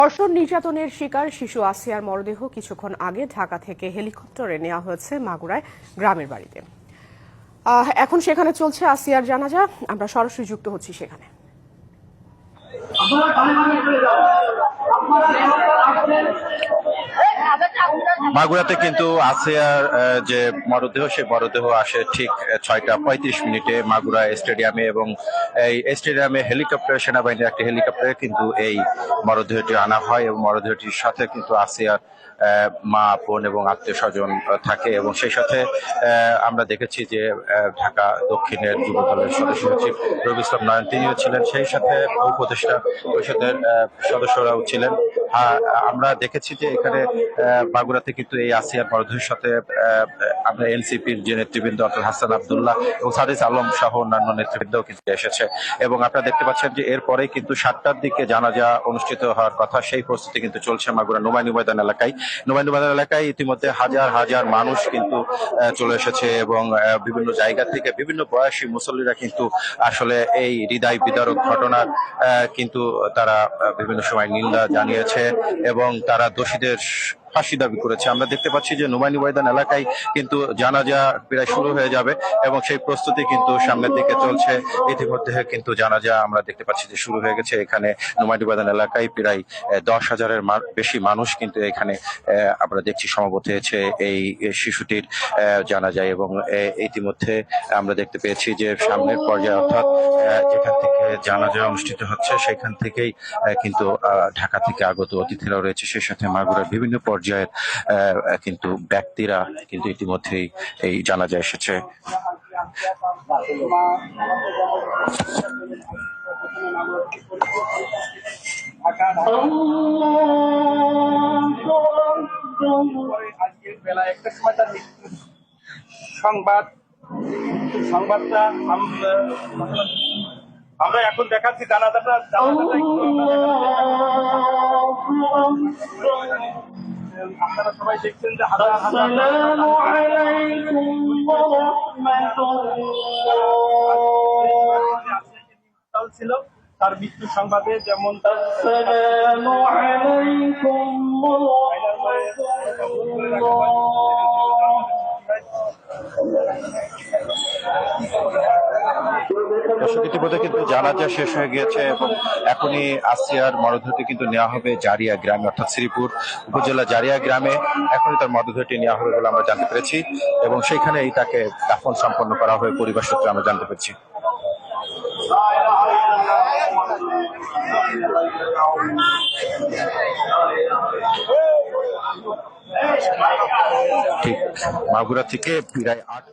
ধর্ষণ নির্যাতনের শিকার শিশু আসিয়ার মরদেহ কিছুক্ষণ আগে ঢাকা থেকে হেলিকপ্টারে নেওয়া হয়েছে মাগুরায় গ্রামের বাড়িতে। এখন সেখানে চলছে আসিয়ার জানাজা। আমরা সরাসরি যুক্ত হচ্ছি সেখানে। মাগুরাতে কিন্তু আসিয়ার যে মরদেহ, সেই মরদেহ আসে ঠিক 6টা 35 মিনিটে মাগুরা স্টেডিয়ামে, এবং এই স্টেডিয়ামে হেলিকপ্টার, সেনাবাহিনীর একটি হেলিকপ্টারে কিন্তু এই মরদেহটি আনা হয় এবং মরদেহটির সাথে কিন্তু আসিয়ার মা, বোন এবং আত্মীয় স্বজন থাকে। এবং সেই সাথে আমরা দেখেছি যে ঢাকা দক্ষিণের যুব দলের সদস্য সচিব রবি ইসলাম নয়ন তিনিও ছিলেন, সেই সাথে উপদেষ্টা পরিষদের সদস্যরাও ছিলেন। আমরা দেখেছি যে এখানে মাগুরাতে কিন্তু এই আসিয়ার মরদেহের সাথে আমরা এনসিপির যে নেতৃবৃন্দ অর্থাৎ হাসান আব্দুল্লাহ এবং সাদিস আলম সহ অন্যান্য নেতৃবৃন্দও কিন্তু এসেছে। এবং আপনারা দেখতে পাচ্ছেন যে এরপরে কিন্তু 7টার দিকে জানাজা অনুষ্ঠিত হওয়ার কথা, সেই প্রস্তুতি কিন্তু চলছে মাগুরা নোমাইনি ময়দান এলাকায়। নোমাইনি ময়দান এলাকায় ইতিমধ্যে হাজার হাজার মানুষ কিন্তু চলে এসেছে এবং বিভিন্ন জায়গা থেকে বিভিন্ন বয়সী মুসল্লিরা কিন্তু আসলে এই হৃদয় বিদারক ঘটনার কিন্তু তারা বিভিন্ন সময় নিন্দা জানিয়েছে এবং তারা দোষীদের ফাঁসি দাবি করেছে। আমরা দেখতে পাচ্ছি যে নোমাইনি ময়দান এলাকায় কিন্তু জানাজা প্রায় শুরু হয়ে যাবে এবং সেই প্রস্তুতি কিন্তু সামনের দিকে চলছে। ইতিমধ্যে কিন্তু জানাজা আমরা দেখতে পাচ্ছি যে শুরু হয়ে গেছে। এখানে নোমাইনি ময়দান এলাকায় প্রায় 10,000-এর বেশি মানুষ কিন্তু এখানে আমরা দেখছি সমবেত হয়েছে এই শিশুটির জানাজায়। এবং ইতিমধ্যে আমরা দেখতে পেয়েছি যে সামনের পর্যায়ে অর্থাৎ যেখান থেকে জানাজা অনুষ্ঠিত হচ্ছে সেখান থেকেই কিন্তু ঢাকা থেকে আগত অতিথিরা রয়েছে, সেই সাথে মাগুরার বিভিন্ন পর্যায়ের কিন্তু ব্যক্তিরা কিন্তু ইতিমধ্যেই এই জানাজা এসেছে। আজকের বেলা 1টার সময় তার সংবাদটা আমরা এখন দেখাচ্ছি। জানাজাটা আপনারা সবাই দেখছেন যে ছিল তার মৃত্যু সংবাদে, যেমন ইতিমধ্যে কিন্তু জানাজা শেষ হয়ে গিয়েছে এবং এখনই আসিয়ার মরদেহটি কিন্তু নেওয়া হবে জারিয়া গ্রামে, অর্থাৎ শ্রীপুর উপজেলা জারিয়া গ্রামে এখনই তার মরদেহটি নেওয়া হবে বলে আমরা জানতে পেরেছি এবং সেইখানেই তাকে দাফন সম্পন্ন করা হবে পরিবার সূত্রে আমরা জানতে পেরেছি। ঠিক মাগুরা থেকে প্রায় 8